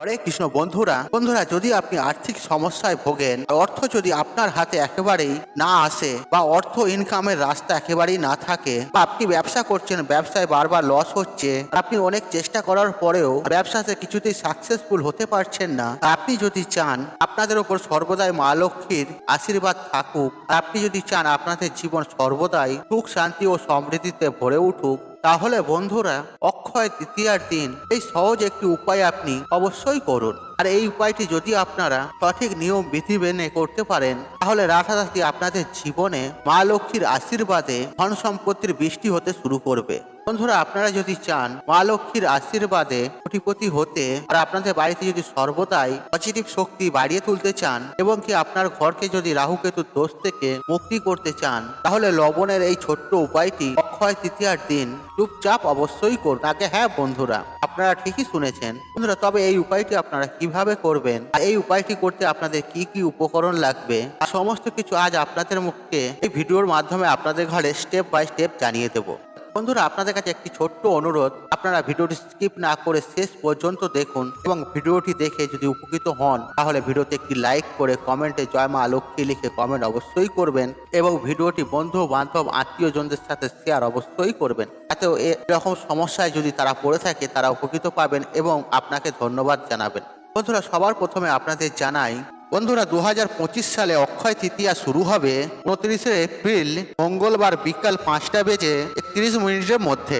হরে কৃষ্ণ। বন্ধুরা বন্ধুরা যদি আপনি আর্থিক সমস্যায় ভোগেন, অর্থ যদি আপনার হাতে একেবারেই না আসে বা অর্থ ইনকামের রাস্তা একেবারেই না থাকে, বা আপনি ব্যবসা করছেন, ব্যবসায় বারবার লস হচ্ছে, আপনি অনেক চেষ্টা করার পরেও ব্যবসাতে কিছুতেই সাকসেসফুল হতে পারছেন না, আপনি যদি চান আপনাদের ওপর সর্বদাই মা লক্ষ্মীর আশীর্বাদ থাকুক, আপনি যদি চান আপনাদের জীবন সর্বদাই সুখ শান্তি ও সমৃদ্ধিতে ভরে উঠুক, তাহলে বন্ধুরা অক্ষয় তৃতীয়ার দিন এই সহজ একটি উপায় আপনি অবশ্যই করুন। আর এই উপায়টি যদি আপনারা সঠিক নিয়ম বিধি মেনে করতে পারেন, তাহলে রাতারাতি আপনাদের জীবনে মা লক্ষ্মীর আশীর্বাদে ধন সম্পত্তির বৃষ্টি হতে শুরু করবে। বন্ধুরা আপনারা যদি চান মা লক্ষ্মীর আশীর্বাদে কোটিপতি হতে, আর আপনাদের বাড়িতে যদি সর্বদাই পজিটিভ শক্তি বাড়িয়ে তুলতে চান, এবং কি আপনার ঘরকে যদি রাহু কেতুর দোষ থেকে মুক্তি করতে চান, তাহলে লবণের এই ছোট্ট উপায়টি অক্ষয় তৃতীয়ার দিন চুপচাপ অবশ্যই করুন। আগে হ্যাঁ বন্ধুরা, আপনারা ঠিকই শুনেছেন বন্ধুরা। তবে এই উপায়টি আপনারা কিভাবে করবেন, আর এই উপায়টি করতে আপনাদের কি কি উপকরণ লাগবে, আর সমস্ত কিছু আজ আপনাদের মুখে এই ভিডিওর মাধ্যমে আপনাদের ঘরে স্টেপ বাই স্টেপ জানিয়ে দেবো। বন্ধুরা আপনাদের কাছে একটি ছোট্ট অনুরোধ, আপনারা ভিডিওটি স্কিপ না করে শেষ পর্যন্ত দেখুন, এবং ভিডিওটি দেখে যদি উপকৃত হন তাহলে ভিডিওতে একটি লাইক করে কমেন্টে জয় মা লক্ষ্মী লিখে কমেন্ট অবশ্যই করবেন, এবং ভিডিওটি বন্ধু বান্ধব আত্মীয়জনদের সাথে শেয়ার অবশ্যই করবেন, যাতে এরকম সমস্যায় যদি তারা পড়ে থাকে তারা উপকৃত পাবেন এবং আপনাকে ধন্যবাদ জানাবেন। বন্ধুরা সবার প্রথমে আপনাদের জানাই, বন্ধুরা 2025 সালে অক্ষয় তৃতীয়া শুরু হবে 29 এপ্রিল মঙ্গলবার বিকাল 5:31 মধ্যে,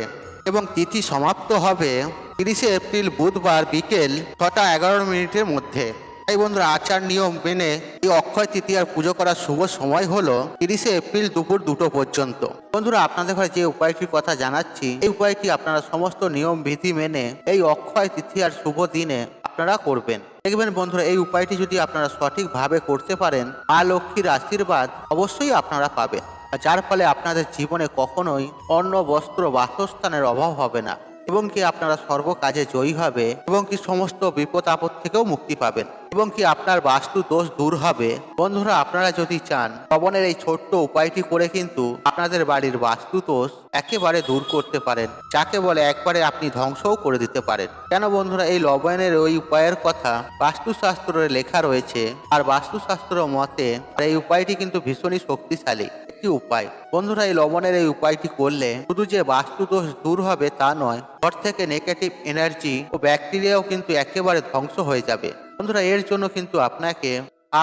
এবং তিথি সমাপ্ত হবে 30 এপ্রিল বুধবার বিকেল 6:11 মধ্যে। তাই বন্ধুরা আচার নিয়ম মেনে এই অক্ষয় তৃতীয়ার পুজো করার শুভ সময় হলো 30 এপ্রিল দুপুর 2টো পর্যন্ত। বন্ধুরা আপনাদের ঘরে যে উপায়টির কথা জানাচ্ছি, এই উপায়টি আপনারা সমস্ত নিয়ম বিধি মেনে এই অক্ষয় তৃতীয়ার শুভ দিনে আপনারা করবেন। দেখবেন বন্ধুরা এই উপায়টি যদি আপনারা সঠিকভাবে করতে পারেন, মা লক্ষ্মীর আশীর্বাদ অবশ্যই আপনারা পাবেন, যার ফলে আপনাদের জীবনে কখনোই অন্ন বস্ত্র বাসস্থানের অভাব হবে না, এবং কি আপনারা সর্বকাজে জয়ী হবে, এবং কি সমস্ত বিপদ আপদ থেকেও মুক্তি পাবেন, এবং কি আপনার বাস্তু দোষ দূর হবে। বন্ধুরা আপনারা যদি চান লবণের এই ছোট্ট উপায়টি করে কিন্তু আপনাদের বাড়ির বাস্তু দোষ একেবারে দূর করতে পারেন, যাকে বলে একবারে আপনি ধ্বংসও করে দিতে পারেন। কেন বন্ধুরা এই লবণের ওই উপায়ের কথা বাস্তুশাস্ত্রে লেখা রয়েছে, আর বাস্তুশাস্ত্র মতে এই উপায়টি কিন্তু ভীষণই শক্তিশালী একটি উপায়। বন্ধুরা এই লবণের এই উপায়টি করলে শুধু যে বাস্তু দোষ দূর হবে তা নয়, ঘর থেকে নেগেটিভ এনার্জি ও ব্যাকটেরিয়াও কিন্তু একেবারে ধ্বংস হয়ে যাবে। বন্ধুরা এর জন্য কিন্তু আপনাকে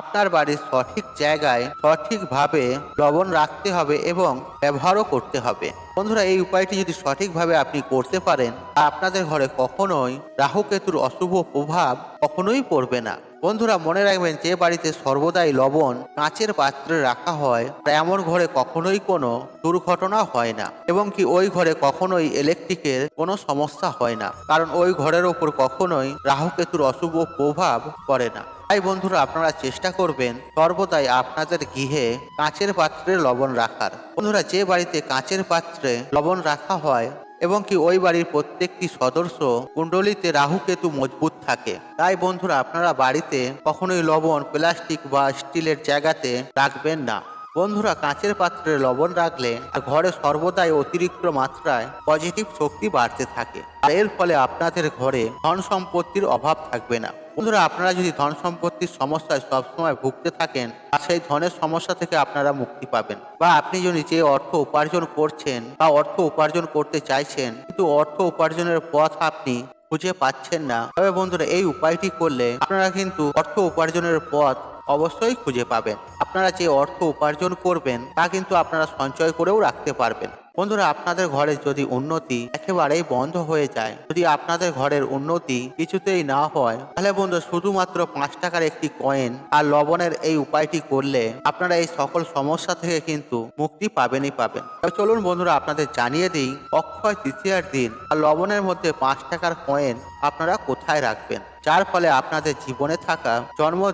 আপনার বাড়ির সঠিক জায়গায় সঠিকভাবে লবণ রাখতে হবে এবং ব্যবহারও করতে হবে। বন্ধুরা এই উপায়টি যদি সঠিকভাবে আপনি করতে পারেন, আপনাদের ঘরে কখনোই রাহু কেতুর অশুভ প্রভাব কখনোই পড়বে না। বন্ধুরা মনে রাখবেন, যে বাড়িতে সর্বদাই লবণ কাঁচের পাত্রে রাখা হয় এমন ঘরে কখনোই কোনো দুর্ঘটনা হয় না, এবং কি ওই ঘরে কখনোই ইলেকট্রিকের কোনো সমস্যা হয় না, কারণ ওই ঘরের ওপর কখনোই রাহু কেতুর অশুভ প্রভাব পড়ে না। তাই বন্ধুরা আপনারা চেষ্টা করবেন সর্বদাই আপনাদের গৃহে কাঁচের পাত্রে লবণ রাখার। বন্ধুরা যে বাড়িতে কাঁচের পাত্রে লবণ রাখা হয় এবং কি ওই বাড়ির প্রত্যেকটি সদস্য কুণ্ডলিতে রাহু কেতু মজবুত থাকে, তাই বন্ধুরা আপনারা বাড়িতে কখনোই লবণ প্লাস্টিক বা স্টিলের জায়গাতে রাখবেন না। বন্ধুরা কাঁচের পাত্রে লবণ রাখলে ঘরে সর্বদাই অতিরিক্ত মাত্রায় পজিটিভ শক্তি বাড়তে থাকে, আর এর ফলে আপনাদের ঘরে ধন সম্পত্তির অভাব থাকবে না। বন্ধুরা আপনারা যদি ধন সম্পত্তির সমস্যায় সবসময় ভুগতে থাকেন, আর সেই ধনের সমস্যা থেকে আপনারা মুক্তি পাবেন, বা আপনি যদি যে অর্থ উপার্জন করছেন বা অর্থ উপার্জন করতে চাইছেন কিন্তু অর্থ উপার্জনের পথ আপনি খুঁজে পাচ্ছেন না, তবে বন্ধুরা এই উপায়টি করলে আপনারা কিন্তু অর্থ উপার্জনের পথ অবশ্যই খুঁজে পাবেন। আপনারা যে অর্থ উপার্জন করবেন তা কিন্তু আপনারা সঞ্চয় করেও রাখতে পারবেন। বন্ধুরা আপনাদের ঘরে যদি উন্নতি একেবারেই বন্ধ হয়ে যায়, যদি আপনাদের ঘরের উন্নতি কিছুতেই না হয়, তাহলে বন্ধু শুধুমাত্র 5 টাকার একটি কয়েন আর লবণের এই উপায়টি করলে আপনারা এই সকল সমস্যা থেকে কিন্তু মুক্তি পাবেনই পাবেন। তবে চলুন বন্ধুরা আপনাদের জানিয়ে দিই অক্ষয় তৃতীয়ার দিন আর লবণের মধ্যে 5 টাকার কয়েন আপনারা কোথায় রাখবেন, যার ফলে আপনাদের জীবনে থাকা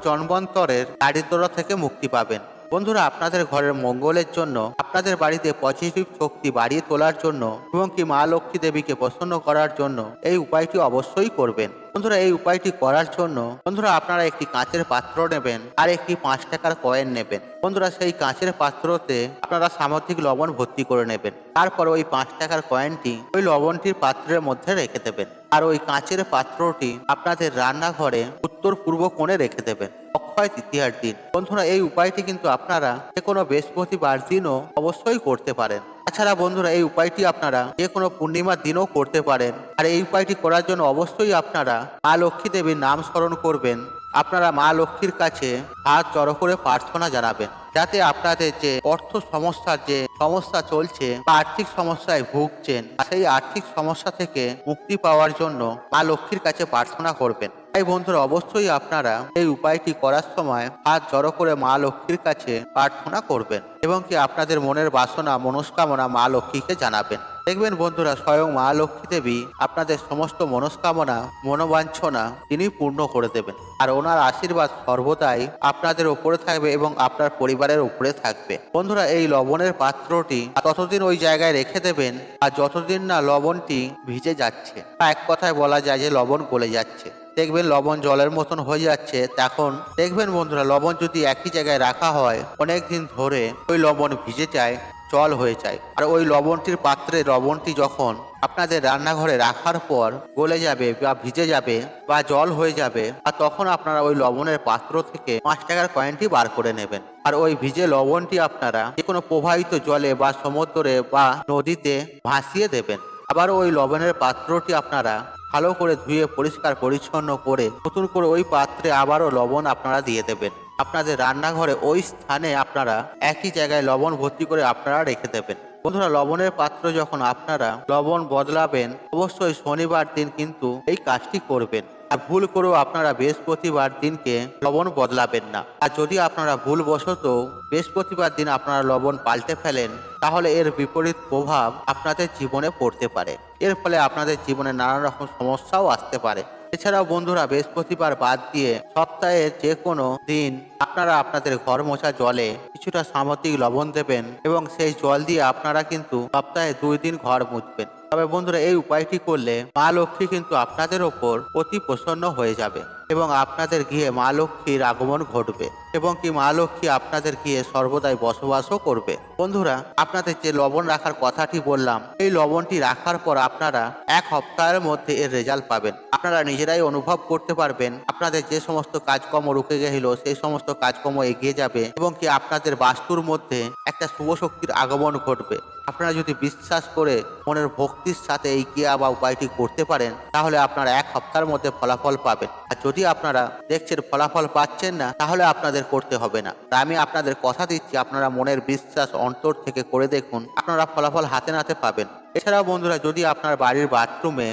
জন্মান্তরের দারিদ্রতা থেকে মুক্তি পাবেন। বন্ধুরা আপনাদের ঘরের মঙ্গলের জন্য, আপনাদের বাড়িতে পজিটিভ শক্তি বাড়িয়ে তোলার জন্য, এবং কি মা লক্ষ্মী দেবীকে প্রসন্ন করার জন্য এই উপায়টি অবশ্যই করবেন। বন্ধুরা এই উপায়টি করার জন্য বন্ধুরা আপনারা একটি কাঁচের পাত্র নেবেন আর একটি 5 টাকার কয়েন নেবেন। বন্ধুরা সেই কাঁচের পাত্রতে আপনারা সামুদ্রিক লবণ ভর্তি করে নেবেন, তারপর ওই 5 টাকার কয়েনটি ওই লবণটির পাত্রের মধ্যে রেখে দেবেন। আর ওই কাঁচের পাত্রটি আপনাদের রান্নাঘরে উত্তর পূর্ব কোণে রেখে দেবেন অক্ষয় তৃতীয়ার দিন। বন্ধুরা, এই উপায়টি কিন্তু আপনারা যে কোনো বৃহস্পতিবার দিনও অবশ্যই করতে পারেন। তাছাড়া বন্ধুরা, এই উপায়টি আপনারা যে কোনো পূর্ণিমার দিনও করতে পারেন। আর এই উপায়টি করার জন্য অবশ্যই আপনারা মা লক্ষ্মী দেবীর নাম স্মরণ করবেন। আপনারা মা লক্ষ্মীর কাছে হাত জড়ো করে প্রার্থনা জানাবেন, যাতে আপনাদের যে অর্থ সমস্যার যে সমস্যা চলছে বা আর্থিক সমস্যায় ভুগছেন, সেই আর্থিক সমস্যা থেকে মুক্তি পাওয়ার জন্য মা লক্ষ্মীর কাছে প্রার্থনা করবেন। তাই বন্ধুরা, অবশ্যই আপনারা এই উপায়টি করার সময় হাত জড়ো করে মা লক্ষ্মীর কাছে প্রার্থনা করবেন এবং কি আপনাদের মনের বাসনা মনস্কামনা মা লক্ষ্মীকে জানাবেন। দেখবেন বন্ধুরা, স্বয়ং মা লক্ষ্মী দেবী আপনাদের সমস্ত মনস্কামনা মনোবাঞ্ছনা তিনি পূর্ণ করে দেবেন। আর ওনার আশীর্বাদ সর্বদাই আপনাদের উপরে থাকবে এবং আপনার পরিবারের উপরে থাকবে। বন্ধুরা, এই লবণের পাত্রটি ততদিন ওই জায়গায় রেখে দেবেন আর যতদিন না লবণটি ভিজে যাচ্ছে, বা এক কথায় বলা যায় যে লবণ গলে যাচ্ছে। দেখবেন লবণ জলের মতন হয়ে যাচ্ছে। তখন দেখবেন বন্ধুরা, লবণ যদি একই জায়গায় রাখা হয় অনেক দিন ধরে, ওই লবণ ভিজে যায়, জল হয়ে যায়। আর ওই লবণটির পাত্রে লবণটি যখন আপনাদের রান্নাঘরে রাখার পর গলে যাবে বা ভিজে যাবে বা জল হয়ে যাবে, আর তখন আপনারা ওই লবণের পাত্র থেকে 5 টাকার কয়েনটি বার করে নেবেন। আর ওই ভিজে লবণটি আপনারা যে কোনো প্রবাহিত জলে বা সমুদ্রে বা নদীতে ভাসিয়ে দেবেন। আবার ওই লবণের পাত্রটি আপনারা ভালো করে ধুয়ে পরিষ্কার পরিচ্ছন্ন করে নতুন করে ওই পাত্রে আবারও লবণ আপনারা দিয়ে দেবেন। আপনাদের রান্নাঘরে ওই স্থানে আপনারা একই জায়গায় লবণ ভর্তি করে আপনারা রেখে দেবেন। বন্ধুরা, লবণের পাত্র যখন আপনারা লবণ বদলাবেন, অবশ্যই শনিবার দিন কিন্তু এই কাজটি করবেন। আর ভুল করেও আপনারা বৃহস্পতিবার দিনকে লবণ বদলাবেন না। আর যদি আপনারা ভুলবশত বৃহস্পতিবার দিন আপনারা লবণ পাল্টে ফেলেন, তাহলে এর বিপরীত প্রভাব আপনাদের জীবনে পড়তে পারে। এর ফলে আপনাদের জীবনে নানা রকম সমস্যাও আসতে পারে। এছাড়াও বন্ধুরা, বৃহস্পতিবার বাদ দিয়ে সপ্তাহের যে কোনো দিন আপনারা আপনাদের ঘর মোছা জলে কিছুটা সামুদ্রিক লবণ দেবেন এবং সেই জল দিয়ে আপনারা কিন্তু সপ্তাহে 2 দিন ঘর মুছবেন। তবে বন্ধুরা, এই উপায়টি করলে মা লক্ষ্মী কিন্তু আপনাদের ওপর অতি প্রসন্ন হয়ে যাবে এবং আপনাদের গৃহে মা লক্ষ্মীর আগমন ঘটবে এবং কি মা লক্ষ্মী আপনাদের গৃহে সর্বদাই বসবাসও করবে। বন্ধুরা, আপনাদের যে লবণ রাখার কথাটি বললাম, এই লবণটি রাখার পর আপনারা 1 সপ্তাহের মধ্যে এর রেজাল্ট পাবেন। আপনারা নিজেরাই অনুভব করতে পারবেন আপনাদের যে সমস্ত কাজকর্ম রুকে গেছিল সেই সমস্ত কাজকর্ম এগিয়ে যাবে এবং কি আপনাদের বাস্তুর মধ্যে একটা শুভ শক্তির আগমন ঘটবে। আপনারা যদি বিশ্বাস করে মনের ভক্তির সাথে এই ক্রিয়া বা উপায়টি করতে পারেন, তাহলে আপনারা 1 সপ্তাহের মধ্যে ফলাফল পাবেন। আর যদি আপনারা দেখছেন ফলাফল পাচ্ছেন না, তাহলে আপনাদের করতে হবে না। আমি আপনাদের কথা দিচ্ছি, আপনারা মনের বিশ্বাস অন্তর থেকে করে দেখুন, আপনারা ফলাফল হাতে নাতে পাবেন। এছাড়াও বন্ধুরা, যদি আপনার বাড়ির বাথরুমে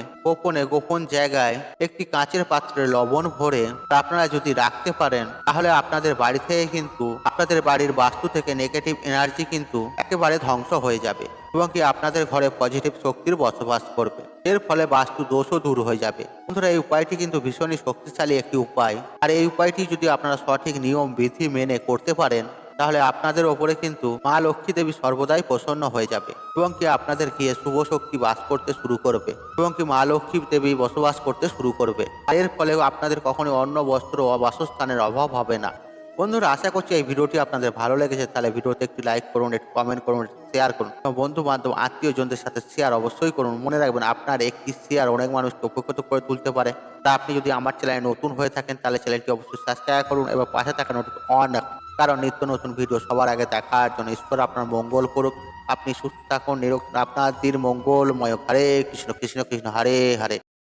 গোপন জায়গায় একটি কাঁচের পাত্রে লবণ ভরে আপনারা যদি রাখতে পারেন, তাহলে আপনাদের বাড়ি থেকে কিন্তু আপনাদের বাড়ির বাস্তু থেকে নেগেটিভ এনার্জি কিন্তু একেবারে ধ্বংস হয়ে যাবে এবং কি আপনাদের ঘরে পজিটিভ শক্তির বসবাস করবে। এর ফলে বাস্তু দোষও দূর হয়ে যাবে। বন্ধুরা, এই উপায়টি কিন্তু ভীষণই শক্তিশালী একটি উপায়। আর এই উপায়টি যদি আপনারা সঠিক নিয়ম বিধি মেনে করতে পারেন, তাহলে আপনাদের ওপরে কিন্তু মা লক্ষ্মী দেবী সর্বদাই প্রসন্ন হয়ে যাবে এবং কি আপনাদের গিয়ে শুভ শক্তি বাস করতে শুরু করবে এবং কি মা লক্ষ্মী দেবী বসবাস করতে শুরু করবে। আর এর ফলে আপনাদের কখনো অন্ন বস্ত্র ও বাসস্থানের অভাব হবে না। বন্ধুরা, আশা করছি এই ভিডিওটি আপনাদের ভালো লেগেছে। তাহলে ভিডিওতে একটি লাইক করুন, একটু কমেন্ট করুন, শেয়ার করুন, বন্ধু বান্ধব আত্মীয়জনদের সাথে শেয়ার অবশ্যই করুন। মনে রাখবেন, আপনার একটি শেয়ার অনেক মানুষকে উপকৃত করে তুলতে পারে। তা আপনি যদি আমার চ্যানেলে নতুন হয়ে থাকেন, তাহলে চ্যানেলটি অবশ্যই সাবস্ক্রাইব করুন এবং পাশে থাকা নোটিফিকেশন অন রাখুন, কারণ নিত্য নতুন ভিডিও সবার আগে দেখার জন্য। ঈশ্বর আপনার মঙ্গল করুক, আপনি সুস্থ থাকুন, নিরোগ, আপনার দিন মঙ্গলময়। হরে কৃষ্ণ কৃষ্ণ কৃষ্ণ হরে হরে।